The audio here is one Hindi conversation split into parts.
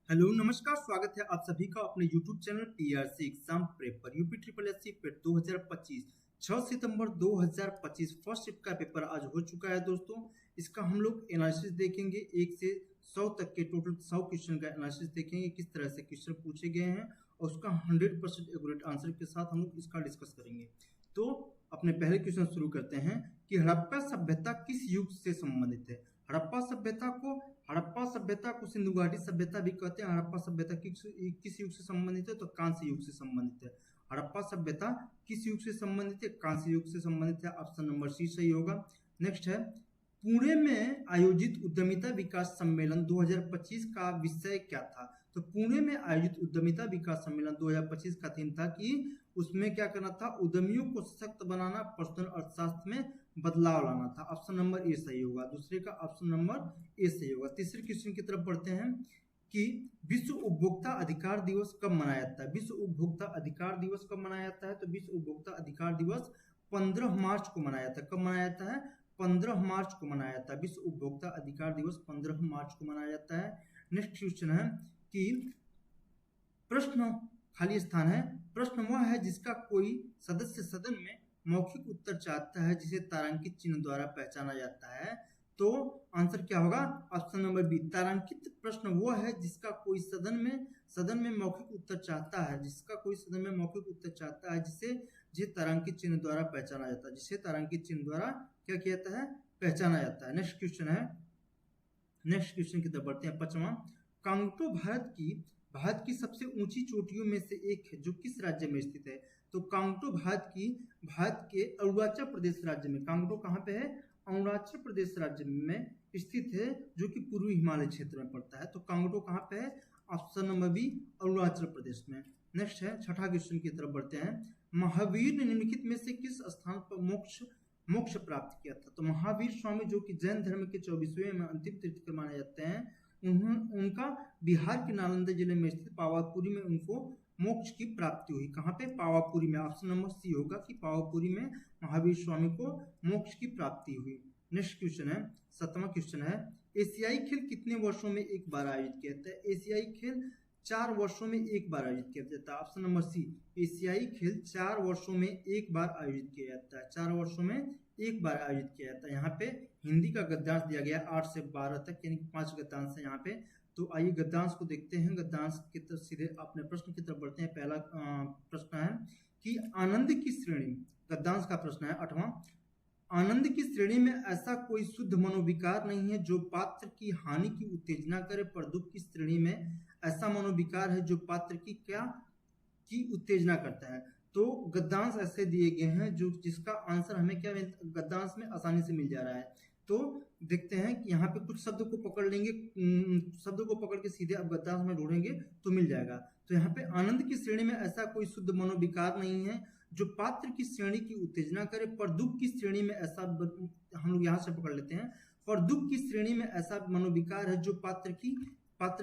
हेलो नमस्कार, स्वागत है आप सभी का अपने YouTube channel PRC exam prep पर। यूपी ट्रिपल एससी पेपर 2025 6 सितंबर 2025 फर्स्ट शिफ्ट का पेपर आज हो चुका है दोस्तों। इसका हम लोग एनालिसिस देखेंगे, 1 से 100 तक के टोटल 100 क्वेश्चन का एनालिसिस देखेंगे, किस तरह से क्वेश्चन पूछे गए हैं और उसका 100% एक्यूरेट आंसर के साथ हम लोग इसका डिस्कस करेंगे। तो अपने पहले क्वेश्चन शुरू करते हैं कि हड़प्पा सभ्यता किस युग से संबंधित है। हड़प्पा सभ्यता को सिंधु घाटी सभ्यता भी कहते हैं। हड़प्पा सभ्यता किस युग से संबंधित है, तो कांस्य युग से संबंधित है। हड़प्पा सभ्यता किस युग से संबंधित है, कांस्य युग से संबंधित है। ऑप्शन नंबर सी सही होगा। नेक्स्ट है, पुणे में आयोजित उद्यमिता विकास सम्मेलन 2025 का विषय क्या था। तो पुणे में आयोजित उद्यमिता विकास सम्मेलन 2025 का थीम था कि उसमें क्या करना था, उद्यमियों को सशक्त बनाना, पर्सनल अर्थशास्त्र में बदलाव लाना था। ऑप्शन नंबर ए सही होगा। दूसरे का ऑप्शन नंबर ए सही होगा। तीसरे क्वेश्चन की तरफ बढ़ते हैं कि विश्व उपभोक्ता अधिकार दिवस कब मनाया जाता है। विश्व उपभोक्ता अधिकार दिवस कब मनाया जाता है, तो विश्व उपभोक्ता अधिकार दिवस 15 मार्च को मनाया जाता है। कब मनाया जाता है, 15 मार्च को मनाया जाता है। विश्व उपभोक्ता अधिकार दिवस 15 मार्च को मनाया जाता है। नेक्स्ट क्वेश्चन है कि प्रश्न खाली स्थान है। प्रश्न वह है जिसका कोई सदस्य सदन में मौखिक उत्तर चाहता है, जिसे तारांकित चिन्ह द्वारा पहचाना जाता है। तो आंसर क्या होगा, ऑप्शन नंबर बी। तारांकित प्रश्न वो है जिसका कोई सदन में मौखिक उत्तर चाहता है, जिसका कोई सदन में मौखिक उत्तर चाहता है, जिसे तारांकित चिन्ह द्वारा पहचाना जाता है, जिसे तारांकित चिन्ह द्वारा क्या किया जाता है, पहचाना जाता है। नेक्स्ट क्वेश्चन की तरफ बढ़ते हैं। 5वां, कांगटो भारत की सबसे ऊंची चोटियों में से एक है जो किस राज्य में स्थित है। तो कांगटो भारत के अरुणाचल प्रदेश राज्य में, कांगटो कहाँ पे है, अरुणाचल प्रदेश राज्य में स्थित है, जो कि पूर्वी हिमालय क्षेत्र में पड़ता है। तो कांगटो कहाँ पे है, option number B, Arunachal Pradesh में। नेक्स्ट है, छठा क्वेश्चन की तरफ बढ़ते हैं। महावीर ने निम्नलिखित में से किस स्थान पर मोक्ष प्राप्त किया था। तो महावीर स्वामी, जो कि जैन धर्म के 24वें में अंतिम तीर्थंकर माने जाते हैं, उनका बिहार के नालंदा जिले में स्थित पावापुरी में उनको मोक्ष की प्राप्ति हुई। कहाँ पे, पावापुरी में। ऑप्शन नंबर सी होगा कि पावापुरी में महावीर स्वामी को मोक्ष की प्राप्ति हुई। नेक्स्ट क्वेश्चन है, 7वां क्वेश्चन है, एशियाई खेल कितने वर्षों में एक बार आयोजित किया जाता है। एशियाई खेल 4 वर्षों में एक बार आयोजित किया जाता है। ऑप्शन नंबर सी, एशियाई खेल 4 वर्षों में एक बार आयोजित किया जाता है। 4 वर्षों में एक बार आयोजित किया जाता है। यहाँ पे हिंदी का गद्यांश दिया गया 8 से 12 तक, यानी 5 गद्यांश है यहाँ पे। तो आइए गद्यांश को देखते हैं। गद्यांश की तरफ सीधे अपने प्रश्न की तरफ बढ़ते हैं। पहला प्रश्न है कि आनंद की श्रेणी, गद्यांश का प्रश्न है 8वां, आनंद की श्रेणी में ऐसा कोई शुद्ध मनोविकार नहीं है जो पात्र की हानि की उत्तेजना करे, पर दुख की श्रेणी में ऐसा मनोविकार है जो पात्र की उत्तेजना करता है। तो गद्यांश ऐसे दिए गए हैं जो जिसका आंसर हमें क्या गद्यांश में आसानी से मिल जा रहा है। तो देखते हैं कि यहाँ पे कुछ शब्द को पकड़ लेंगे, शब्द को पकड़ के सीधे अब गद्यांश में ढूंढेंगे तो मिल जाएगा। तो यहाँ पे आनंद की श्रेणी में ऐसा कोई शुद्ध मनोविकार नहीं है जो पात्र की श्रेणी की उत्तेजना करे, पर दुख की श्रेणी में ऐसा, हम लोग यहाँ से पकड़ लेते हैं, पर दुख की श्रेणी में ऐसा मनोविकार है जो पात्र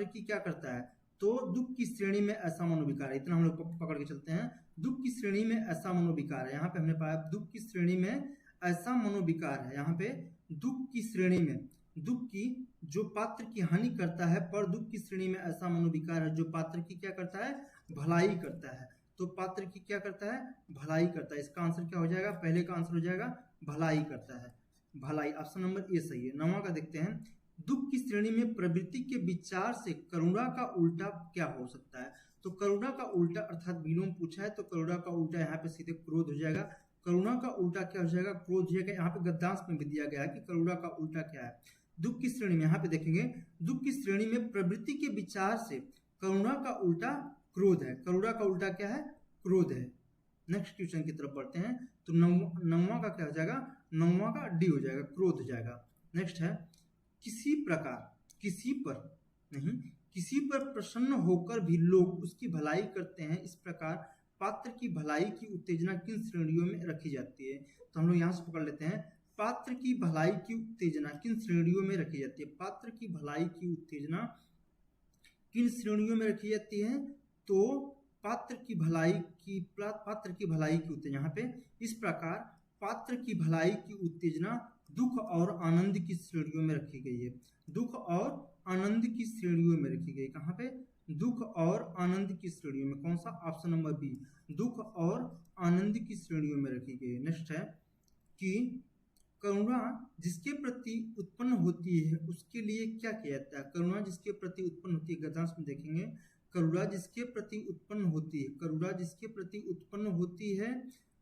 की क्या करता है। तो दुख की श्रेणी में ऐसा मनोविकार है, इतना हम लोग पकड़ के चलते हैं। दुख की श्रेणी में ऐसा मनोविकार है, यहाँ पे हमने पाया दुख की श्रेणी में ऐसा मनोविकार है। यहाँ पे दुख की श्रेणी में, दुख की जो पात्र की हानि करता है, पर दुख की श्रेणी में ऐसा मनोविकार है जो पात्र की क्या करता है, भलाई करता है। तो पात्र की क्या करता है, भलाई करता है। इसका आंसर क्या हो जाएगा, पहले का आंसर हो जाएगा भलाई करता है, भलाई। ऑप्शन नंबर ए सही है। 9वां का देखते हैं, दुख की श्रेणी में प्रवृत्ति के विचार से करुणा का उल्टा क्या हो सकता है। तो करुणा का उल्टा, अर्थात विलोम पूछा है, तो करुणा का उल्टा यहाँ पे सीधे क्रोध हो जाएगा। करुणा का उल्टा क्या हो जाएगा, क्रोध हो जाएगा। यहाँ पे गद्यांश में भी दिया गया है कि करुणा का उल्टा क्या है, दुख की श्रेणी में। यहाँ पे देखेंगे, दुख की श्रेणी में प्रवृत्ति के विचार से करुणा का उल्टा क्रोध है। करुणा का उल्टा क्या है, क्रोध है। नेक्स्ट क्वेश्चन की तरफ बढ़ते हैं। तो 9वां का क्या हो जाएगा, 9वां का डी हो जाएगा, क्रोध हो जाएगा। नेक्स्ट है, किसी पर प्रसन्न होकर भी लोग उसकी भलाई करते हैं, इस प्रकार पात्र की भलाई की उत्तेजना किन श्रेणियों में रखी जाती है। तो हम लोग यहाँ से पकड़ लेते हैं, पात्र की भलाई की उत्तेजना किन श्रेणियों में रखी जाती है। पात्र की भलाई की उत्तेजना किन श्रेणियों में रखी जाती है। तो पात्र की भलाई की उत्तेजना, यहाँ पे इस प्रकार पात्र की भलाई की उत्तेजना दुख और आनंद की श्रेणियों में रखी गई है। दुख और आनंद की श्रेणियों में रखी गई। कहाँ पे, दुख और आनंद की श्रेणियों में। कौन सा? ऑप्शन नंबर बी, दुख और आनंद की श्रेणियों में रखी गई है। नेक्स्ट है कि करुणा जिसके प्रति उत्पन्न होती है उसके लिए क्या किया जाता है? करुणा जिसके प्रति उत्पन्न होती है, गद्यांश में देखेंगे, करुणा जिसके प्रति उत्पन्न होती है, करुणा जिसके प्रति उत्पन्न होती है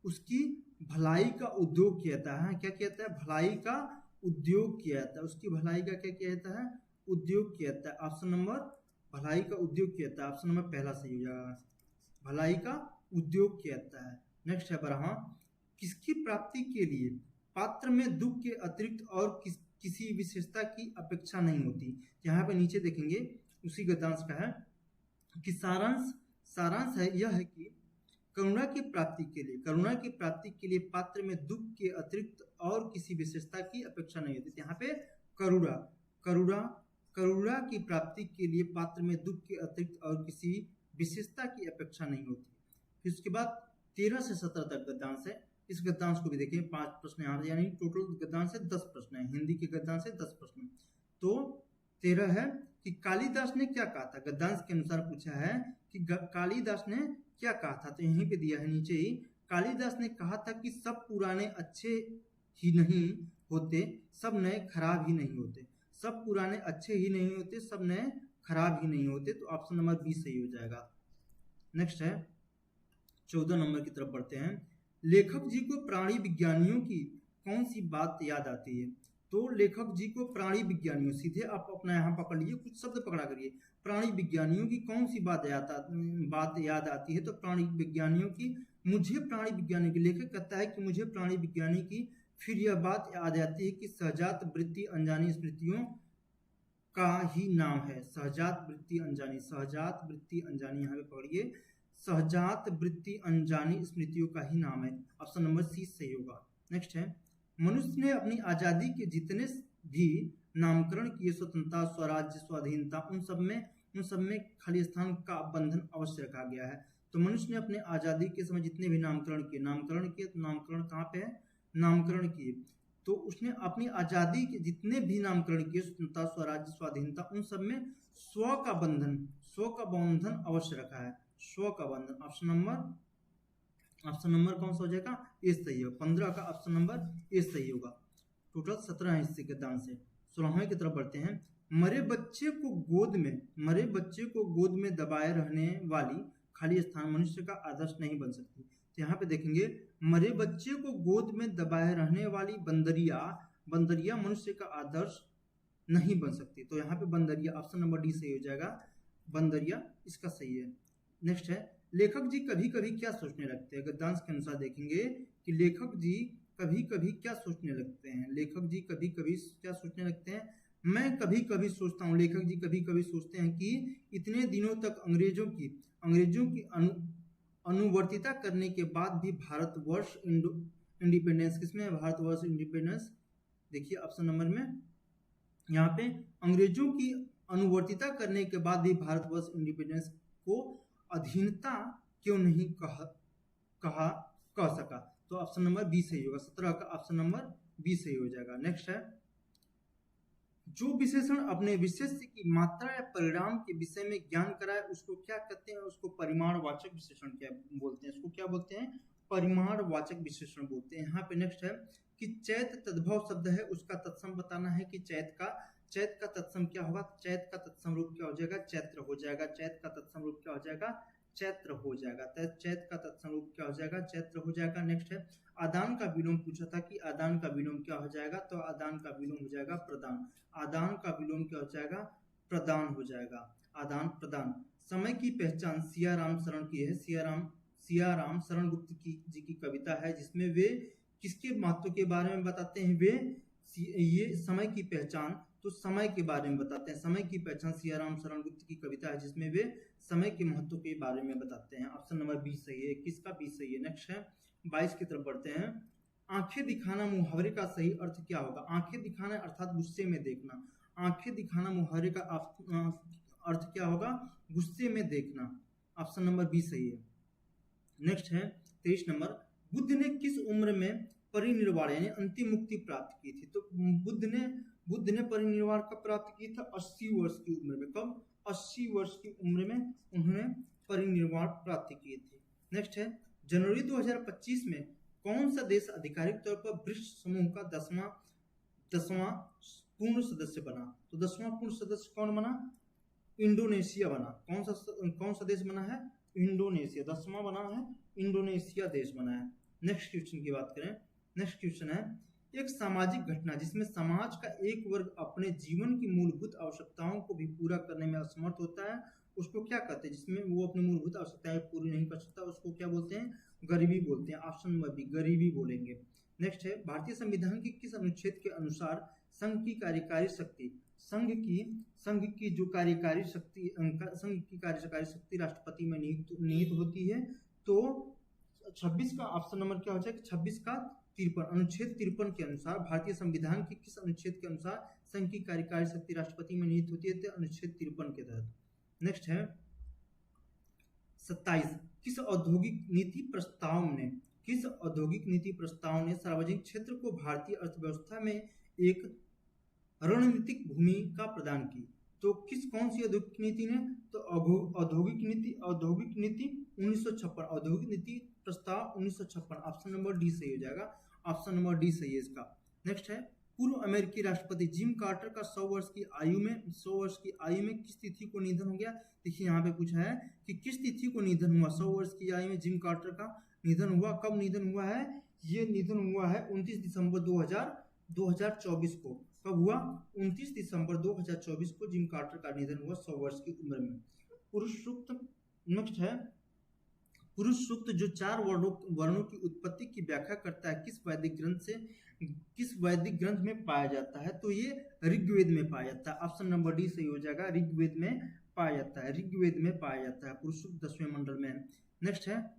उसकी भलाई का उद्योग किया जाता है। क्या किया जाता है? भलाई का उद्योग किया जाता है। उसकी भलाई का क्या किया जाता है? उद्योग किया जाता है। ऑप्शन नंबर, भलाई का उद्योग किया जाता है, ऑप्शन नंबर पहला सही हो जाएगा, भलाई का उद्योग किया जाता है। नेक्स्ट है 12वां, किसकी प्राप्ति के लिए पात्र में दुख के अतिरिक्त और किसी विशेषता की अपेक्षा नहीं होती। यहाँ पे नीचे देखेंगे उसी गद्यांश का है कि सारांश है यह है कि करुणा की प्राप्ति के लिए पात्र में दुख के अतिरिक्त और किसी विशेषता की अपेक्षा नहीं होती। यहाँ पे करुणा की प्राप्ति के लिए पात्र में दुख के अतिरिक्त और किसी विशेषता की अपेक्षा नहीं होती। फिर उसके बाद 13 से 17 तक गद्यांश है। इस गद्यांश को भी देखिए, 5 प्रश्न यहाँ से, यानी टोटल गद्यांश से 10 प्रश्न है, हिंदी के गद्यांश से 10 प्रश्न। तो 13 है कि कालिदास ने क्या कहा था? गद्यांश के अनुसार पूछा है कि कालिदास ने क्या कहा था, तो यहीं पे दिया है नीचे ही। कालिदास ने कहा था कि सब पुराने अच्छे ही नहीं होते, सब नए खराब ही नहीं होते। सब पुराने अच्छे ही नहीं होते, सब नए खराब ही नहीं होते। तो ऑप्शन नंबर बी सही हो जाएगा। नेक्स्ट है 14 नंबर की तरफ बढ़ते हैं। लेखक जी को प्राणी विज्ञानियों की कौन सी बात याद आती है? तो लेखक जी को प्राणी विज्ञानियों, सीधे आप अपना यहाँ पकड़ लीजिए, कुछ शब्द पकड़ा करिए। प्राणी विज्ञानियों की कौन सी बात याद आती है? तो प्राणी विज्ञानियों की, मुझे प्राणी विज्ञानी की, लेखक कहता है कि मुझे प्राणी विज्ञानी की फिर यह बात याद आती है कि सहजात वृत्ति अनजानी स्मृतियों का ही नाम है। सहजात वृत्ति अनजानी, यहाँ पे पकड़िए, सहजात वृत्ति अनजानी स्मृतियों का ही नाम है। ऑप्शन नंबर सी सही होगा। नेक्स्ट है, मनुष्य ने अपनी आजादी के जितने भी नामकरण किए, स्वतंत्रता, स्वराज्य, स्वाधीनता, उन सब में खाली स्थान का बंधन अवश्य रखा गया है। तो मनुष्य ने अपने आजादी के समय जितने भी नामकरण किए, तो नामकरण कहाँ पे है? नामकरण किए। तो उसने अपनी आजादी के जितने भी नामकरण किए, स्वतंत्रता, स्वराज्य, स्वाधीनता, उन सब में स्व का बंधन अवश्य रखा है। स्व का बंधन, ऑप्शन नंबर कौन सा हो जाएगा? ए सही होगा। 15 का ऑप्शन नंबर ए सही होगा। टोटल 17 है इससे गद्यांश से। 16वें की तरफ बढ़ते हैं। मरे बच्चे को गोद में दबाए रहने वाली खाली स्थान मनुष्य का आदर्श नहीं बन सकती। तो यहाँ पे देखेंगे, मरे बच्चे को गोद में दबाए रहने वाली बंदरिया मनुष्य का आदर्श नहीं बन सकती। तो यहाँ पे बंदरिया, ऑप्शन नंबर डी सही हो जाएगा, बंदरिया इसका सही है। नेक्स्ट है, लेखक जी कभी कभी क्या सोचने लगते हैं? गद्यांश के अनुसार देखेंगे कि लेखक जी कभी कभी क्या सोचने लगते हैं। लेखक जी कभी कभी क्या सोचने लगते हैं? मैं कभी कभी सोचता हूँ, लेखक जी कभी कभी सोचते हैं कि इतने दिनों तक अंग्रेजों की अनुवर्तिता करने के बाद भी भारतवर्ष इंडिपेंडेंस, किसमें है? भारतवर्ष इंडिपेंडेंस। देखिए ऑप्शन नंबर में, यहाँ पे अंग्रेजों की अनुवर्तिता करने के बाद भी भारतवर्ष इंडिपेंडेंस को अधीनता क्यों नहीं कह सका? तो ऑप्शन नंबर बी सही होगा। 17 का ऑप्शन नंबर बी सही हो जाएगा। नेक्स्ट है, जो विशेषण अपने विशेष्य की मात्रा या परिणाम के विषय में ज्ञान कराए उसको क्या कहते हैं? उसको परिमाणवाचक विशेषण क्या बोलते हैं? इसको क्या बोलते हैं? परिमाणवाचक विशेषण बोलते हैं। यहाँ पे नेक्स्ट है कि चैत तद्भव शब्द है, उसका तत्सम बताना है कि चैत का तत्सम क्या होगा? चैत का तत्सम रूप क्या हो जाएगा? चैत्र हो जाएगा। चैत का तत्सम रूप क्या हो जाएगा? चैत्र हो जाएगा। चैत का तत्सम रूप क्या हो जाएगा? चैत्र हो जाएगा। नेक्स्ट है, आदान का विलोम पूछा था कि आदान का विलोम क्या हो जाएगा? तो आदान का विलोम हो जाएगा प्रदान। आदान का विलोम क्या हो जाएगा? प्रदान हो जाएगा। आदान प्रदान। समय की पहचान सियाराम शरण की है। सियाराम शरण गुप्त जी की कविता है, जिसमें वे किसके महत्व के बारे में बताते हैं? वे ये समय की पहचान, तो समय के बारे में बताते हैं। समय की पहचान सियाराम शरण गुप्त की कविता है, जिसमें वे समय के महत्व के बारे में बताते हैं। ऑप्शन नंबर बी सही है। 21 का बी सही है। नेक्स्ट है 22 की तरफ बढ़ते हैं। आंखें दिखाना मुहावरे का सही अर्थ क्या होगा? आंखें दिखाना अर्थात गुस्से में देखना। आंखें दिखाना मुहावरे का अर्थ क्या होगा? गुस्से में देखना। ऑप्शन नंबर बी सही है। नेक्स्ट है 23 नंबर, बुद्ध ने किस उम्र में परिनिर्वाण यानी अंतिम मुक्ति प्राप्त की थी? तो बुद्ध ने परिनिर्वाण कब प्राप्त की था? 80 वर्ष की उम्र में। कब? 80 वर्ष की उम्र में उन्होंने परिनिर्वाण प्राप्त किए थे। नेक्स्ट है, जनवरी 2025 में कौन सा देश आधिकारिक तौर पर ब्रिक्स समूह का 10वां पूर्ण सदस्य बना? तो 10वां पूर्ण सदस्य कौन बना? इंडोनेशिया बना। कौन सा देश बना है? इंडोनेशिया। 10वां बना है, इंडोनेशिया देश बना है। नेक्स्ट क्वेश्चन की बात करें। नेक्स्ट क्वेश्चन है, एक सामाजिक घटना जिसमें समाज का एक वर्ग अपने जीवन की मूलभूत आवश्यकताओं को भी पूरा करने में असमर्थ होता है, उसको क्या कहते हैं? जिसमें वो अपनी मूलभूत आवश्यकताएं पूरी नहीं कर सकता, उसको क्या बोलते हैं? गरीबी बोलते हैं। ऑप्शन नंबर बी, गरीबी बोलेंगे। नेक्स्ट है, भारतीय संविधान के किस अनुच्छेद के अनुसार संघ की कार्यकारी शक्ति राष्ट्रपति में निहित होती है? तो 26 का ऑप्शन नंबर क्या हो जाएगा? 26 का 53, अनुच्छेद 53 के अनुसार भारतीय संविधान के किस अनुच्छेद के अनुसार संघ की कार्यकारी शक्ति राष्ट्रपति में निहित होती है? तो अनुच्छेद 53 के तहत। नेक्स्ट है 27, किस औद्योगिक नीति प्रस्ताव ने सार्वजनिक क्षेत्र को भारतीय अर्थव्यवस्था में एक रणनीतिक भूमिका प्रदान की? तो कौन सी औद्योगिक नीति ने? तो औद्योगिक नीति 1956, औद्योगिक नीति प्रस्ताव 1956। ऑप्शन नंबर डी सही हो जाएगा। ऑप्शन नंबर डी सही है इसका। नेक्स्ट है, पूर्व अमेरिकी राष्ट्रपति जिम कार्टर का 100 वर्ष की आयु में किस तिथि को निधन हो गया? देखिए यहाँ पे पूछा है कि किस तिथि को निधन हुआ। 100 वर्ष की आयु में जिम कार्टर का निधन हुआ। कब निधन हुआ है? ये निधन हुआ है 29 दिसंबर 2024 को। कब हुआ? 29 दिसंबर 2024 को जिम कार्टर का निधन हुआ 100 वर्ष की उम्र में। पुरुष सूक्त। नेक्स्ट है, पुरुष सूक्त जो 4 वर्णों की उत्पत्ति की व्याख्या करता है, किस वैदिक ग्रंथ में पाया जाता है? तो ये ऋग्वेद में पाया जाता है। ऑप्शन नंबर डी सही हो जाएगा। ऋग्वेद में पाया जाता है, ऋग्वेद में पाया जाता है। पुरुष सूक्त 10वें मंडल में है। नेक्स्ट है,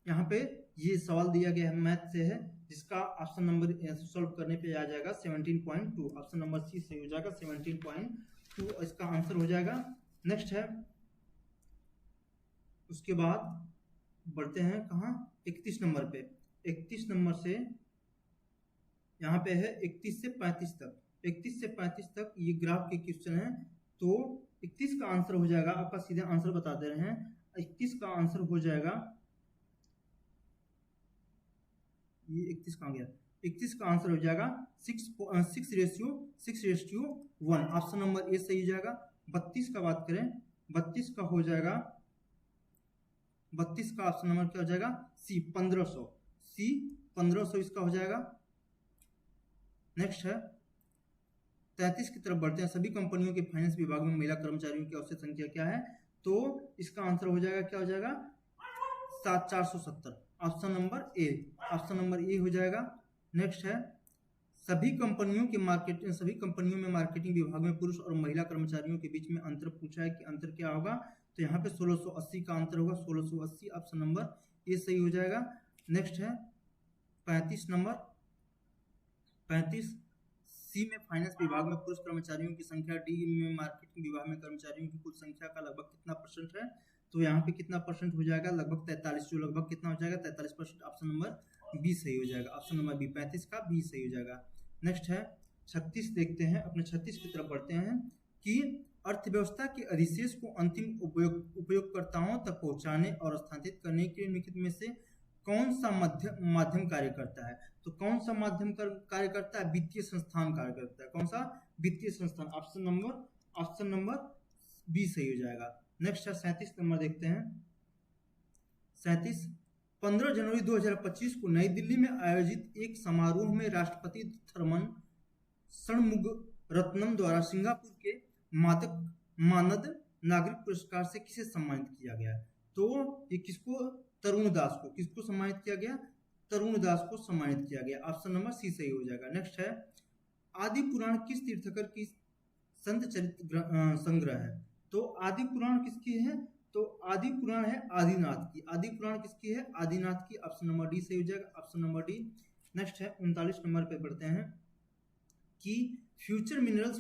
यहाँ पे ये सवाल दिया गया है, मैथ से है, जिसका ऑप्शन नंबर सॉल्व करने पे आ जाएगा 17.2। ऑप्शन नंबर सी सही हो जाएगा। 17.2 इसका आंसर हो जाएगा। नेक्स्ट है, उसके बाद बढ़ते हैं कहाँ? 31 नंबर पे। 31 नंबर से यहाँ पे है 31 से 35 तक। 31 से 35 तक ये ग्राफ के क्वेश्चन है। तो 31 का आंसर हो जाएगा, आपका सीधे आंसर बता दे रहे हैं। 31 का आंसर हो जाएगा, ये 31 कहाँ गया? 31 का आंसर हो जाएगा 6:1। ऑप्शन नंबर ए सही हो जाएगा। 32 का बात करें, 32 का हो जाएगा, 32 का ऑप्शन नंबर क्या हो जाएगा? सी 1500 इसका हो जाएगा। नेक्स्ट है 33 की तरफ बढ़ते हैं। सभी कंपनियों के फाइनेंस विभाग में महिला कर्मचारियों की औसत संख्या क्या है? तो इसका आंसर हो जाएगा, क्या हो जाएगा? 470। Option number A, option number A हो जाएगा। नेक्स्ट है, सभी कंपनियों में मार्केटिंग विभाग में पुरुष और महिला कर्मचारियों के बीच में अंतर पूछा है कि अंतर क्या होगा? तो यहाँ पे 1680 का अंतर होगा। 1680 ऑप्शन नंबर ए सही हो जाएगा। नेक्स्ट है 35 नंबर, 35 सी में फाइनेंस विभाग में पुरुष कर्मचारियों की संख्या, डी में मार्केटिंग विभाग में कर्मचारियों की कुल संख्या का लगभग कितना परसेंट है? तो यहाँ पे कितना परसेंट हो जाएगा? लगभग 43, जो लगभग कितना हो जाएगा? 43%। ऑप्शन नंबर बी सही हो जाएगा। ऑप्शन नंबर बी, 35 का बी सही हो जाएगा। नेक्स्ट है 36 देखते हैं, अपने 36 की तरफ बढ़ते हैं कि अर्थव्यवस्था के अधिशेष को अंतिम उपयोगकर्ताओं तक पहुंचाने और स्थानांतरित करने के निमित्त में से कौन सा माध्यम कार्य करता है? तो कौन सा माध्यम कार्य करता है? वित्तीय संस्थान कार्य करता है। कौन सा? वित्तीय संस्थान। ऑप्शन नंबर बी सही हो जाएगा। नेक्स्ट है 37 नंबर देखते हैं। 37, 15 जनवरी 2025 को नई दिल्ली में आयोजित एक समारोह में राष्ट्रपति थर्मन षणमुगरत्नम द्वारा सिंगापुर के मानद नागरिक पुरस्कार से किसे सम्मानित किया गया? तो ये किसको? तरुण दास को। किसको सम्मानित किया गया? तरुण दास को सम्मानित किया गया। ऑप्शन नंबर सी सही हो जाएगा। नेक्स्ट है, आदि पुराण किस तीर्थंकर की संत चरित्र संग्रह है? तो आदि पुराण किसकी है? तो आदि पुराण है आदिनाथ की। आदि पुराण किसकी है? आदिनाथ की। ऑप्शन नंबर डी सही हो जाएगा। Option number D. नेक्स्ट है 39 नंबर पे बढ़ते हैं कि फ्यूचर मिनरल्स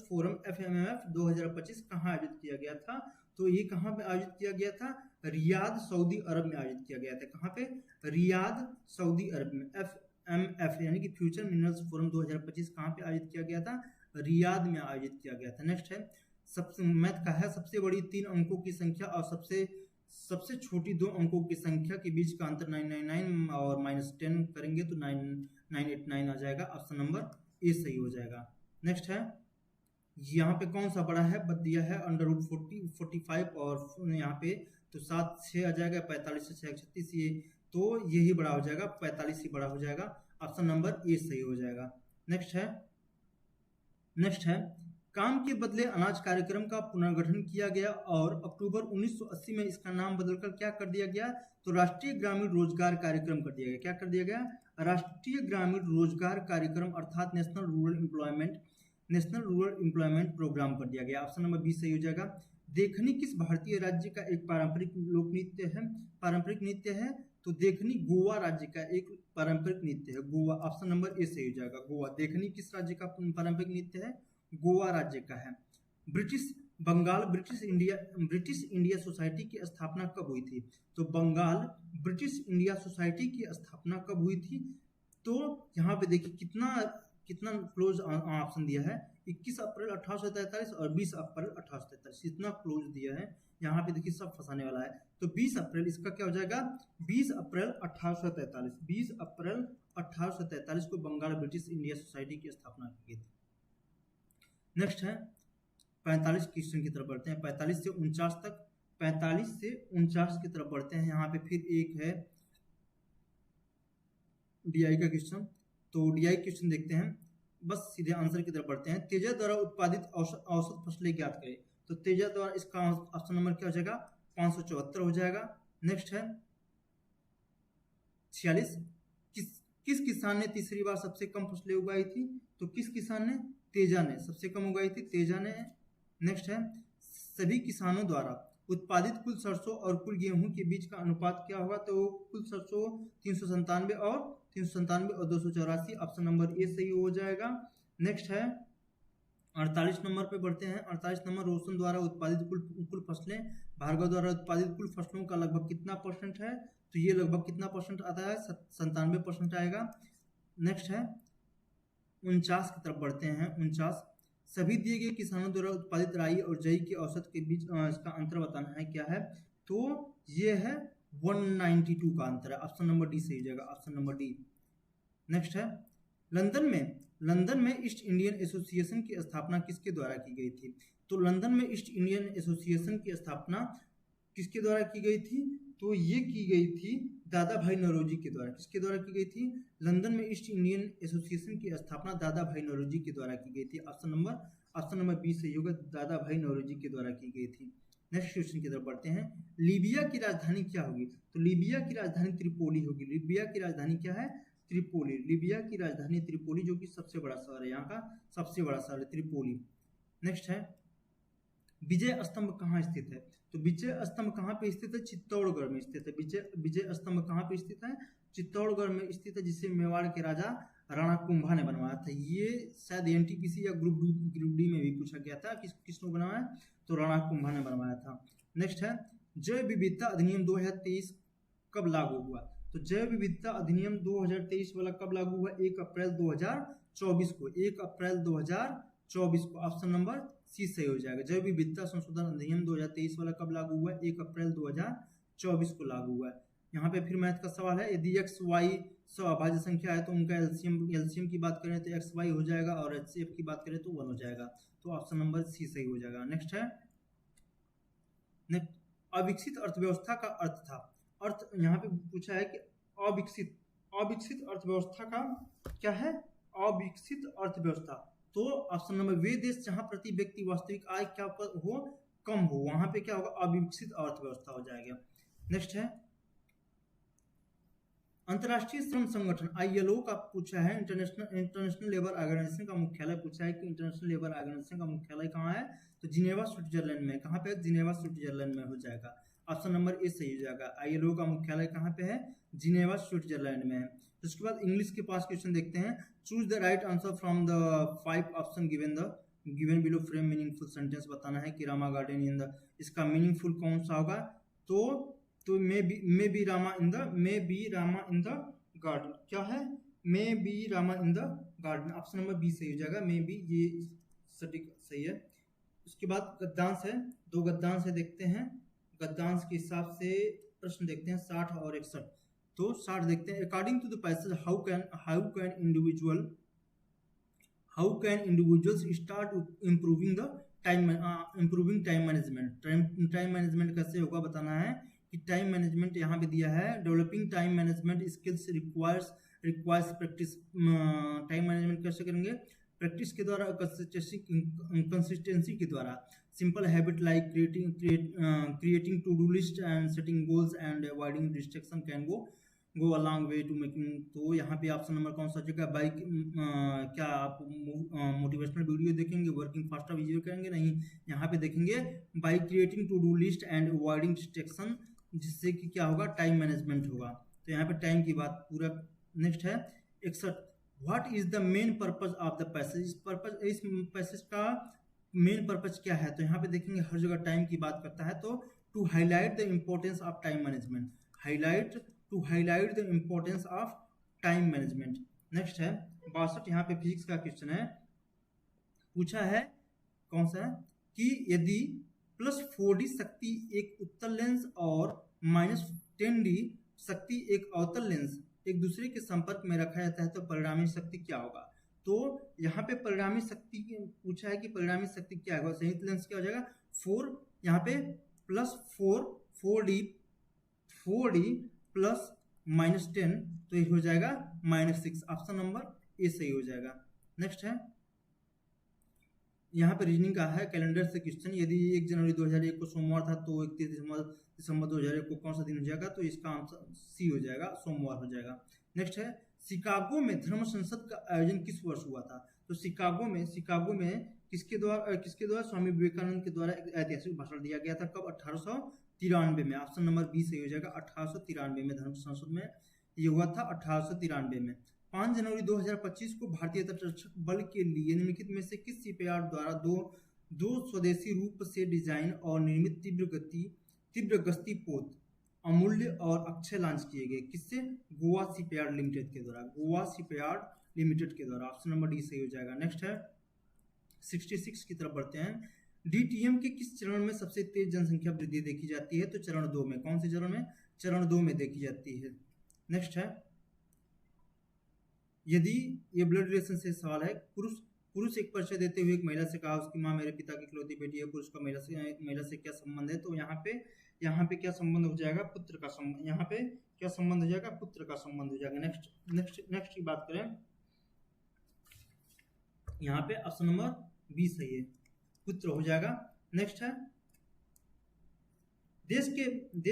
फोरम FMF 2025 कहाँ आयोजित किया गया था? तो ये कहाँ पे आयोजित किया गया था? रियाद, सऊदी अरब में आयोजित किया गया था। कहाँ पे? रियाद, सऊदी अरब में। FMF यानी कि फ्यूचर मिनरल्स फोरम 2025 कहाँ पे आयोजित किया गया था? रियाद में आयोजित किया गया था। नेक्स्ट है सबसे मैथ का है सबसे बड़ी 3 अंकों की संख्या और सबसे छोटी 2 अंकों की संख्या के बीच का अंतर 999 और -10 करेंगे तो 9989 आ जाएगा। ऑप्शन नंबर ए सही हो जाएगा। नेक्स्ट है, यहाँ पे कौन सा बड़ा है, बद दिया है √40 45 और यहाँ पे तो 7 6 आ जाएगा, 45 से 6 36, ये तो यही बड़ा हो जाएगा, 45 ही बड़ा हो जाएगा। ऑप्शन नंबर ए सही हो जाएगा। नेक्स्ट है काम के बदले अनाज कार्यक्रम का पुनर्गठन किया गया और अक्टूबर 1980 में इसका नाम बदलकर क्या कर दिया गया, तो राष्ट्रीय ग्रामीण रोजगार कार्यक्रम कर दिया गया। क्या कर दिया गया, राष्ट्रीय ग्रामीण रोजगार कार्यक्रम अर्थात नेशनल रूरल एम्प्लॉयमेंट प्रोग्राम कर दिया गया। ऑप्शन नंबर बी सही हो जाएगा। देखनी किस भारतीय राज्य का एक पारंपरिक नृत्य है, तो देखनी गोवा राज्य का एक पारंपरिक नृत्य है, गोवा। ऑप्शन नंबर ए सही हो जाएगा, गोवा। देखनी किस राज्य का पारंपरिक नृत्य है, गोवा राज्य का है। ब्रिटिश इंडिया सोसाइटी की स्थापना कब हुई थी, तो बंगाल ब्रिटिश इंडिया सोसाइटी की स्थापना कब हुई थी, तो यहाँ पे देखिए कितना क्लोज ऑप्शन दिया है, 21 अप्रैल 1843 और 20 अप्रैल 1843, इतना क्लोज दिया है। यहाँ पे देखिए सब फंसाने वाला है, तो 20 अप्रैल इसका क्या हो जाएगा, 20 अप्रैल 1843, 20 अप्रैल 1843 को बंगाल ब्रिटिश इंडिया सोसाइटी की स्थापना की गई थी। नेक्स्ट है 45 क्वेश्चन की तरफ बढ़ते हैं, 45 से 49 तक, 45 से 49 की तरफ बढ़ते हैं। यहाँ पे फिर एक है डीआई का क्वेश्चन, तो डीआई क्वेश्चन देखते हैं, बस सीधे आंसर की तरफ बढ़ते हैं। तेजा द्वारा उत्पादित औसत फसलें ज्ञात करें, तो तेजा द्वारा इसका ऑप्शन नंबर क्या हो जाएगा, 574 हो जाएगा। नेक्स्ट है 46, किस किसान ने तीसरी बार सबसे कम फसलें उगाई थी, तो किस किसान ने, तेजा ने सबसे कम उगाई थी, तेजा ने। नेक्स्ट है सभी किसानों द्वारा उत्पादित कुल सरसों और कुल गेहूं के बीच का अनुपात क्या होगा, तो कुल सरसों 397 और 284, ऑप्शन नंबर ए सही हो जाएगा। नेक्स्ट है 48 नंबर पे बढ़ते हैं, 48 नंबर रोशन द्वारा उत्पादित कुल फसलें भार्गव द्वारा उत्पादित कुल फसलों का लगभग कितना परसेंट है, तो ये लगभग कितना परसेंट आता है, 97% आएगा। नेक्स्ट है 49 की तरफ बढ़ते हैं, 49, सभी दिए गए किसानों द्वारा उत्पादित राई और जई के औसत के बीच इसका अंतर बताना है, क्या है, तो ये है 192 का अंतर है। ऑप्शन नंबर डी सही हो जाएगा, ऑप्शन नंबर डी। नेक्स्ट है लंदन में ईस्ट इंडियन एसोसिएशन की स्थापना किसके द्वारा की गई थी, तो लंदन में ईस्ट इंडियन एसोसिएशन की स्थापना किसके द्वारा की गई थी, तो ये की गई थी दादा भाई नौरोजी के द्वारा। किसके द्वारा की गई थी, लंदन में ईस्ट इंडियन एसोसिएशन की स्थापना दादा भाई नौरोजी के द्वारा की गई थी। ऑप्शन नंबर बी सही होगा, दादा भाई नौरोजी के द्वारा की गई थी। नेक्स्ट क्वेश्चन की तरफ बढ़ते हैं, लीबिया की राजधानी क्या होगी, तो लीबिया की राजधानी त्रिपोली होगी। लीबिया की राजधानी क्या है, त्रिपोली। लीबिया की राजधानी त्रिपोली, जो कि सबसे बड़ा शहर है, यहाँ का सबसे बड़ा शहर है त्रिपोली। नेक्स्ट है विजय स्तंभ कहाँ स्थित है, तो विजय स्तंभ कहाँ पे स्थित है, चित्तौड़गढ़ में स्थित है। विजय स्तंभ कहाँ पे स्थित है, चित्तौड़गढ़ में स्थित है, जिसे मेवाड़ के राजा राणा कुंभा ने बनवाया था। ये शायद एनटीपीसी या ग्रुप डी में भी पूछा गया था, किसने बनवाया, तो राणा कुंभा ने बनवाया था। नेक्स्ट है जैव विविधता अधिनियम 2023 कब लागू हुआ, तो जैव विविधता अधिनियम 2023 वाला कब लागू हुआ, 1 अप्रैल 2024 को, 1 अप्रैल 2024 को। ऑप्शन नंबर सी सही हो जाएगा, जैव विविधता संशोधन अधिनियम 2023 वाला कब लागू हुआ, 1 अप्रैल 2024 को लागू हुआ है। यहाँ पे फिर मैथ का सवाल है, यदि एक्स वाई अभाज्य संख्या है तो उनका एलसीएम की बात करें तो एक्स वाई हो जाएगा और एचसीएफ की बात करें तो 1 हो जाएगा, तो ऑप्शन नंबर सी सही हो जाएगा। नेक्स्ट है अविकसित अर्थव्यवस्था का अर्थ था, अर्थ यहाँ पे पूछा है कि अविकसित अर्थव्यवस्था का क्या है, अविकसित अर्थव्यवस्था, तो ऑप्शन नंबर वे देश जहां प्रति व्यक्ति वास्तविक आय क्या हो, कम हो, वहां पे क्या होगा, अविकसित अर्थव्यवस्था हो जाएगा। नेक्स्ट है अंतर्राष्ट्रीय श्रम संगठन आईएलओ का पूछा है, इंटरनेशनल लेबर ऑर्गेनाइजेशन का मुख्यालय पूछा है कि इंटरनेशनल लेबर ऑर्गेनाइजेशन का मुख्यालय कहाँ है, तो जिनेवा स्विट्जरलैंड में। कहाँ पे, जिनेवा स्विट्जरलैंड में हो जाएगा, ऑप्शन नंबर ए सही हो जाएगा। आईएलओ का मुख्यालय कहाँ पे है, जिनेवा स्विट्जरलैंड में है। उसके बाद इंग्लिश के पास क्वेश्चन देखते हैं, choose the right answer from the 5 option given below frame meaningful sentence. बताना है कि रामा गार्डन इन द, इसका मीनिंगफुल कौन सा होगा, तो may be Rama in the garden, क्या है, may be Rama in the garden, option number B सही हो जाएगा, मे बी, ये सटीक सही है। उसके बाद गद्यांश है, दो गद्यांश है, देखते हैं गद्यांश के हिसाब से प्रश्न देखते हैं 60 और 61। तो 60 देखते हैं, according to the passage how can individuals start improving the improving time management. Time management कैसे होगा बताना है कि टाइम मैनेजमेंट यहाँ पे दिया है, developing time management skills requires practice. Time management कैसे करेंगे? प्रैक्टिस के द्वारा, कंसिस्टेंसी के द्वारा। Simple habit like creating to do list and setting goals and avoiding distraction can go a long way to making. तो यहाँ पे ऑप्शन नंबर कौन सा जगह? बाइक। क्या आप मोटिवेशनल वीडियो देखेंगे, वर्किंग फास्टर वीडियो करेंगे? नहीं, यहाँ पे देखेंगे by creating to do list and avoiding distraction, जिससे कि क्या होगा? टाइम मैनेजमेंट होगा। तो यहाँ पे टाइम की बात पूरा। नेक्स्ट है 61, what is the main purpose of the passage. इस पैसेज का मेन पर्पज क्या है? तो यहाँ पे देखेंगे हर जगह टाइम की बात करता है, तो to highlight the importance of time management, to highlight the importance of time management. Next है 62, यहाँ पे फिजिक्स का क्वेश्चन है, पूछा है कौन सा है कि यदि +4d शक्ति एक उत्तल लेंस और -10d शक्ति एक अवतल लेंस एक दूसरे के संपर्क में रखा जाता है तो परिणामी शक्ति क्या होगा। तो यहाँ पे परिणामी शक्ति पूछा है कि परिणामी शक्ति क्या होगा। संयुक्त लेंस क्या हो जाएगा? 4, यहाँ पे +4d प्लस -10, तो ये हो जाएगा -6। ऑप्शन नंबर ए सही हो जाएगा। नेक्स्ट है यहाँ पे रीजनिंग का है, कैलेंडर से क्वेश्चन, यदि 1 जनवरी 2001 को सोमवार था तो 31 दिसंबर 2001 को कौन सा दिन हो जाएगा? तो इसका आंसर सी हो जाएगा, सोमवार हो जाएगा। नेक्स्ट है शिकागो में धर्म संसद का आयोजन किस वर्ष हुआ था? तो शिकागो में किसके द्वारा? स्वामी विवेकानंद के द्वारा एक ऐतिहासिक भाषण दिया गया था। कब? 1893 में। ऑप्शन नंबर बी सही हो जाएगा, 1893 में धर्म संसद में ये हुआ था, 1893 में। 5 जनवरी 2025 को भारतीय तटरक्षक बल के लिए निम्नलिखित में से किस शिपयार्ड द्वारा दो स्वदेशी रूप से डिजाइन और निर्मित तीव्र गश्ती पोत अमूल्य और अक्षय लॉन्च किए गए? किससे? गोवा शिपयार्ड लिमिटेड के द्वारा। ऑप्शन नंबर डी सही हो जाएगा। नेक्स्ट है 66 की तरफ बढ़ते हैं, डीटीएम के किस चरण में सबसे तेज जनसंख्या वृद्धि देखी जाती है? तो चरण 2 में। कौन से चरण में? चरण 2 में देखी जाती है। नेक्स्ट है, यदि ये ब्लड रिलेशन से सवाल है, पुरुष एक परिचय देते हुए एक महिला से कहा उसकी माँ मेरे पिता की इकलौती बेटी है, पुरुष का महिला से क्या संबंध है? तो यहाँ पे क्या संबंध हो जाएगा? पुत्र का संबंध। यहाँ पे क्या संबंध हो जाएगा? पुत्र का संबंध हो जाएगा। नेक्स्ट की बात करें, यहाँ पे ऑप्शन नंबर बी सही है, पुत्र हो जाएगा। नेक्स्ट है देश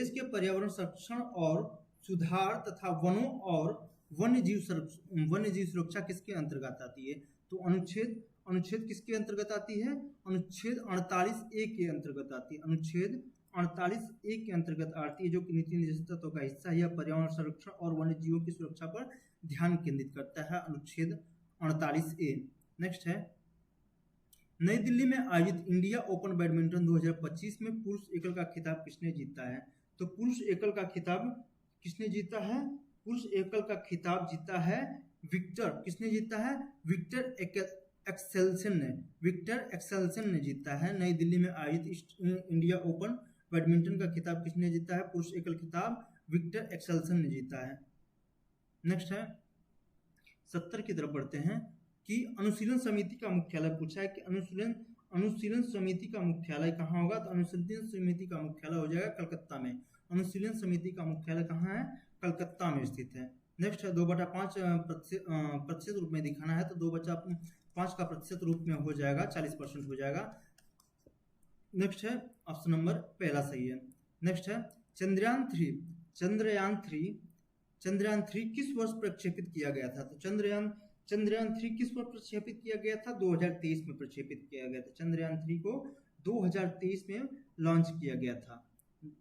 के पर्यावरण संरक्षण और सुधार तथा वनों और वन्यजीव सुरक्षा किसके अंतर्गत आती है? तो अनुच्छेद किसके अंतर्गत आती है? अनुच्छेद 48A के अंतर्गत आती है। अनुच्छेद 48A के अंतर्गत आती है, जो कि नीति निर्देशक तत्व का हिस्सा है। यह पर्यावरण संरक्षण और वन्यजीवों की सुरक्षा पर ध्यान केंद्रित करता है, अनुच्छेद 48A। नेक्स्ट है, नई दिल्ली में आयोजित इंडिया ओपन बैडमिंटन 2025 में पुरुष एकल का खिताब किसने जीता है? तो पुरुष एकल का खिताब किसने जीता है? पुरुष एकल का खिताब जीता है विक्टर। किसने जीता है? विक्टर एक्सेल्सन ने जीता है। नई दिल्ली में आयोजित इंडिया ओपन बैडमिंटन का खिताब किसने जीता है? पुरुष एकल खिताब विक्टर एक्सेल्सन ने जीता है। नेक्स्ट है 70 की तरफ बढ़ते हैं कि अनुशीलन समिति का मुख्यालय पूछा है कि अनुशीलन समिति का मुख्यालय कहाँ होगा? तो अनुशीलन समिति का मुख्यालय हो जाएगा कलकत्ता में। अनुशीलन समिति का मुख्यालय कहाँ है? कलकत्ता में स्थित है। नेक्स्ट है 2/5 प्रतिशत रूप में दिखाना है, तो 2/5 का प्रतिशत रूप में हो जाएगा 40% हो जाएगा। नेक्स्ट है ऑप्शन नंबर पहला सही है। नेक्स्ट है चंद्रयान 3 किस वर्ष प्रक्षेपित किया गया था? तो चंद्रयान 3 किस वर्ष प्रक्षेपित किया गया था? 2023 में प्रक्षेपित किया गया था। चंद्रयान 3 को 2023 में लॉन्च किया गया था।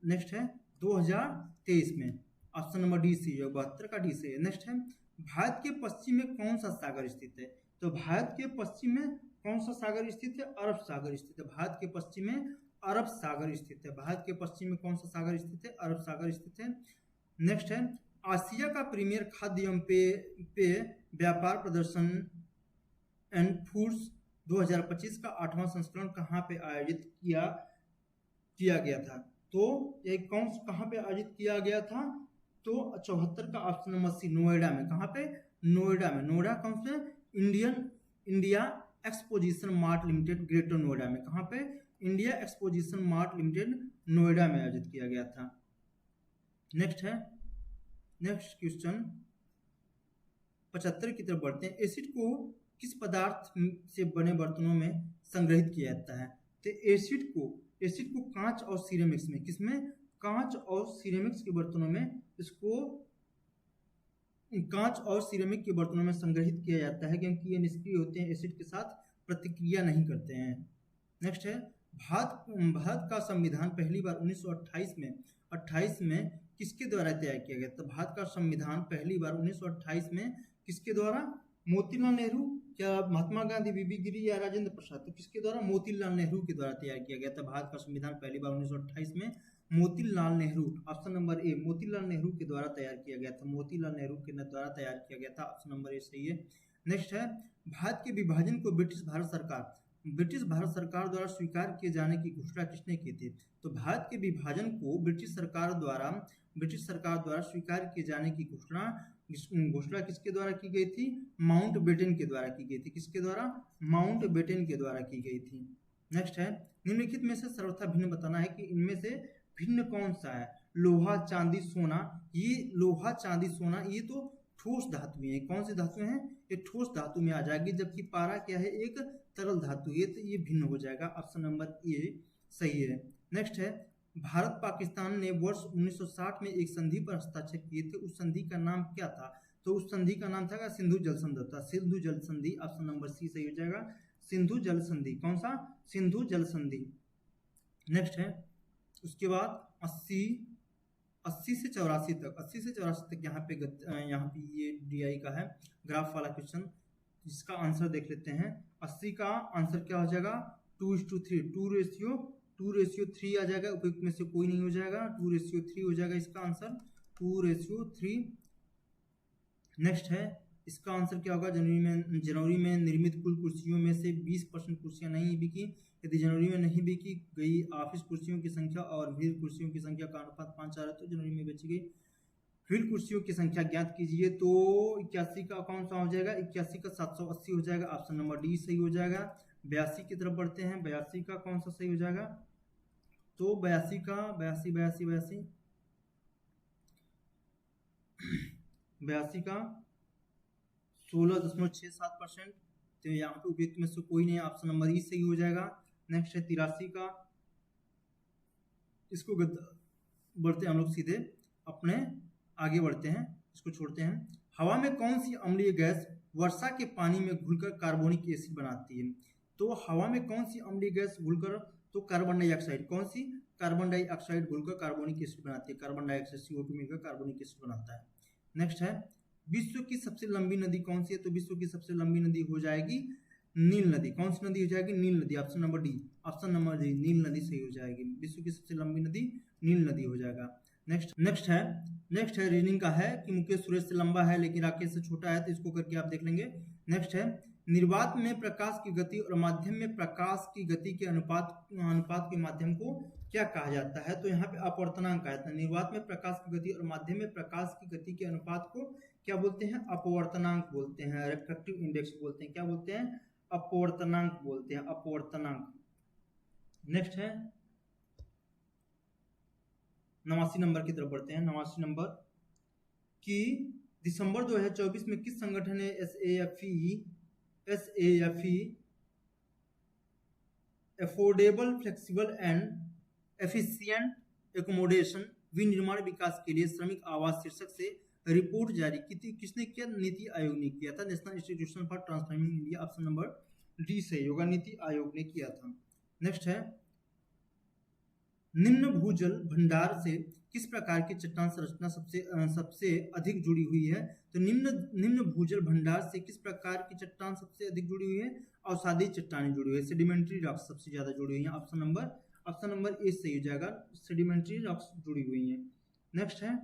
नेक्स्ट है 2023 में। ऑप्शन नंबर डी सी है, 72 का डी से है। नेक्स्ट है भारत के पश्चिम में कौन सा सागर स्थित है? तो भारत के पश्चिम में कौन सा सागर स्थित है? अरब सागर स्थित है। भारत के पश्चिम में अरब सागर स्थित है। भारत के पश्चिम में कौन सा सागर स्थित है? अरब सागर स्थित है। नेक्स्ट है आसिया का प्रीमियर खाद्य एवं पेय व्यापार प्रदर्शन एंड फूड्स 2025 का 8वां संस्करण कहाँ पे आयोजित किया गया था? तो ये कहाँ पे आयोजित किया गया था? तो 74 का ऑप्शन नंबर सी, नोएडा में। कहाँ पे? नोएडा में। नोएडा कौन से? India exposition mart limited, greater Noida में। कहाँ पे? India exposition mart limited, Noida में आयोजित किया गया था। नेक्स्ट क्वेश्चन 75 की तरफ बढ़ते हैं। एसिड को किस पदार्थ से बने बर्तनों में संग्रहित किया जाता है? तो एसिड को कांच और सिरेमिक्स में, किसमें? कांच और सिरेमिक्स के बर्तनों में इसको कांच और सिरेमिक के बर्तनों में संग्रहित किया जाता है, क्योंकि ये निष्क्रिय होते हैं, एसिड के साथ प्रतिक्रिया नहीं करते हैं। नेक्स्ट है, भारत का संविधान पहली बार 1928 में किसके द्वारा तैयार किया गया? तो भारत का संविधान पहली बार 1928 में किसके द्वारा? मोतीलाल नेहरू, क्या महात्मा गांधी, बीबी गिरी या राजेंद्र प्रसाद? तो किसके द्वारा? मोतीलाल नेहरू के द्वारा तैयार किया गया था भारत का संविधान पहली बार 1928 में। Motilal Nehru, option number A, Motilal Nehru के द्वारा तैयार किया गया था। मोतीलाल नेहरू के द्वारा तैयार किया गया था, ऑप्शन नंबर ए सही है। नेक्स्ट है, भारत के विभाजन को ब्रिटिश भारत सरकार द्वारा स्वीकार किए जाने की घोषणा किसने की थी? तो भारत के विभाजन को ब्रिटिश सरकार द्वारा स्वीकार किए जाने की घोषणा किसके द्वारा की गई थी? माउंटबेटन के द्वारा की गई थी। किसके द्वारा? माउंटबेटन के द्वारा की गई थी। नेक्स्ट है, निम्नलिखित में से सर्वथा भिन्न बताना है कि इनमें से भिन्न कौन सा है? लोहा, चांदी, सोना। ये लोहा, चांदी, सोना ये तो ठोस धातु है। कौन सी धातु हैं? ये ठोस धातु में आ जाएगी, जबकि पारा क्या है? एक तरल धातु है, तो ये भिन्न हो जाएगा, ऑप्शन नंबर ए सही है। नेक्स्ट है, भारत पाकिस्तान ने वर्ष 1960 में एक संधि पर हस्ताक्षर किए थे, उस संधि का नाम क्या था? तो उस संधि का नाम था सिंधु जल संधि। सिंधु जल संधि, ऑप्शन नंबर सी सही हो जाएगा, सिंधु जल संधि। कौन सा? सिंधु जल संधि। नेक्स्ट है, उसके बाद 80 से 84 तक यहाँ पे ये DI का है ग्राफ वाला क्वेश्चन, जिसका आंसर देख लेते हैं। 80 का आंसर क्या हो जाएगा? 2:3, 2:3 आ जाएगा। उपयुक्त में से कोई नहीं हो जाएगा, 2:3 हो जाएगा इसका आंसर, 2:3। नेक्स्ट है, इसका आंसर क्या होगा? जनवरी में निर्मित कुल कुर्सियों में से 20% कुर्सियां नहीं बिकी। यदि जनवरी में नहीं बिकी गई ऑफिस कुर्सियों की संख्या और व्हील कुर्सियों की संख्या का अनुपात 5:4 है, तो जनवरी में बेची गई व्हील कुर्सियों की संख्या ज्ञात कीजिए। तो 81 का कौन सा हो जाएगा? 81 का 780 हो जाएगा, ऑप्शन नंबर डी सही हो जाएगा। 82 की तरफ बढ़ते हैं, 82 का कौन सा सही हो जाएगा? तो 82 का 16.67%। तो यहाँ पे उपयुक्त में से कोई नहीं, ऑप्शन नंबर ई सही हो जाएगा। नेक्स्ट है 83 का, इसको बढ़ते हैं हम लोग सीधे अपने आगे बढ़ते हैं, इसको छोड़ते हैं। हवा में कौन सी अम्लीय गैस वर्षा के पानी में घुलकर कार्बोनिक एसिड बनाती है? तो हवा में कौन सी अम्लीय गैस घुलकर? तो कार्बन डाइऑक्साइड। कौन सी? कार्बन डाइऑक्साइड घुलकर कार्बोनिक एसिड बनाती है। कार्बन डाइऑक्साइड CO2 मिलकर कार्बोनिक एसिड बनाता है। नेक्स्ट है, विश्व की सबसे लंबी नदी कौन सी है? तो विश्व की सबसे लंबी नदी हो जाएगी नील नदी। कौन सी नदी हो जाएगी? नील नदी, ऑप्शन नंबर डी, नील नदी सही हो जाएगी। विश्व की सबसे लंबी नदी नील नदी हो जाएगा। नेक्स्ट है रीजनिंग का है कि मुकेश सुरेश से लंबा है लेकिन राकेश से छोटा है, तो इसको करके आप देख लेंगे। नेक्स्ट है, निर्वात में प्रकाश की गति और माध्यम में प्रकाश की गति के अनुपात के माध्यम को क्या कहा जाता है? तो यहाँ पे अपवर्तनांक आया था। निर्वात में प्रकाश की गति और माध्यम में प्रकाश की गति के अनुपात को क्या बोलते हैं? अपवर्तनांक बोलते हैं, रिफ्रैक्टिव इंडेक्स बोलते हैं। क्या बोलते हैं? अपवर्तनांक बोलते हैं, अपवर्तनांक। नेक्स्ट है 89 नंबर की तरफ बढ़ते हैं। 89 नंबर कि दिसंबर 2024 में किस संगठन ने SAFE affordable flexible and efficient accommodation विनिर्माण विकास के लिए श्रमिक आवास शीर्षक से रिपोर्ट जारी की थी? किसने किया? नीति आयोग ने किया था, national institution for transforming India, option number D सही होगा, नीति आयोग ने किया था। नेक्स्ट है, निम्न भूजल भंडार से किस प्रकार की चट्टान संरचना सबसे अधिक जुड़ी हुई है? तो निम्न भूजल भंडार से किस प्रकार की चट्टान सबसे अधिक जुड़ी हुई है? अवसादी चट्टानें जुड़ी हुई है, सेडिमेंट्री रॉक्स सबसे ज्यादा जुड़ी हुई है, ऑप्शन नंबर ए सही हो जाएगा, सेडिमेंट्री रॉक्स जुड़ी हुई है। नेक्स्ट है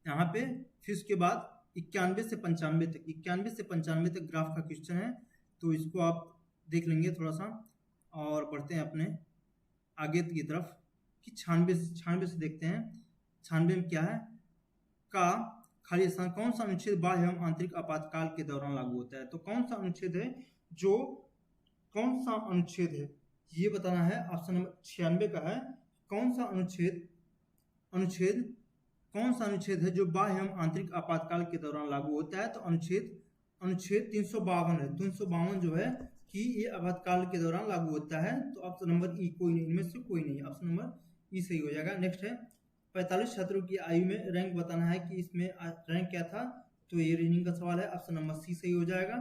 यहाँ पे फिर उसके बाद 91 से 95 तक ग्राफ का क्वेश्चन है। तो इसको आप देख लेंगे थोड़ा सा। और बढ़ते हैं अपने आगे की तरफ कि 96 से देखते हैं 96 में क्या है। का खाली स्थान कौन सा अनुच्छेद बाह्य एवं आंतरिक आपातकाल के दौरान लागू होता है? तो कौन सा अनुच्छेद है जो कौन सा अनुच्छेद है ये बताना है। ऑप्शन नंबर 96 का है कौन सा अनुच्छेद कौन सा अनुच्छेद है जो बाह्य एवं आंतरिक आपातकाल के दौरान लागू होता है? तो अनुच्छेद 352 है। 352 जो है कि ये आपातकाल के दौरान लागू होता है। तो ऑप्शन नंबर ई कोई नहीं, इनमें से कोई नहीं, ऑप्शन नंबर ई सही हो जाएगा। नेक्स्ट है 45 छात्रों की आयु में रैंक बताना है कि इसमें रैंक क्या था? तो ये रीजनिंग का सवाल है, ऑप्शन नंबर सी सही हो जाएगा।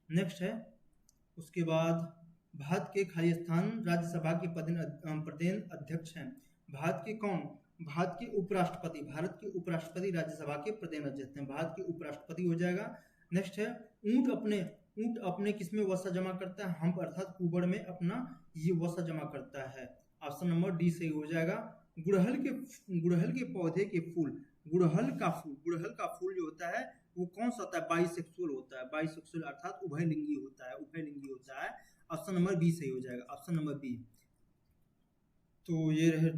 नेक्स्ट है उसके बाद भारत के खाली स्थान राज्यसभा के प्रदेन अध्यक्ष हैं। भारत के उपराष्ट्रपति राज्यसभा के प्रदेन अध्यक्ष हैं। भारत के उपराष्ट्रपति हो जाएगा। नेक्स्ट है ऊंट अपने किसमें वसा जमा करता है? हम्प अर्थात कुबड़ में अपना ये वसा जमा करता है। ऑप्शन नंबर डी सही हो जाएगा। गुड़हल के पौधे के फूल, गुड़हल का फूल जो होता है वो कौन सा होता है? बाइसेक्सुअल होता है। बाइसेक्सुअल अर्थात उभयलिंगी होता है। ऑप्शन नंबर बी सही हो जाएगा, ऑप्शन नंबर बी। तो ये रहे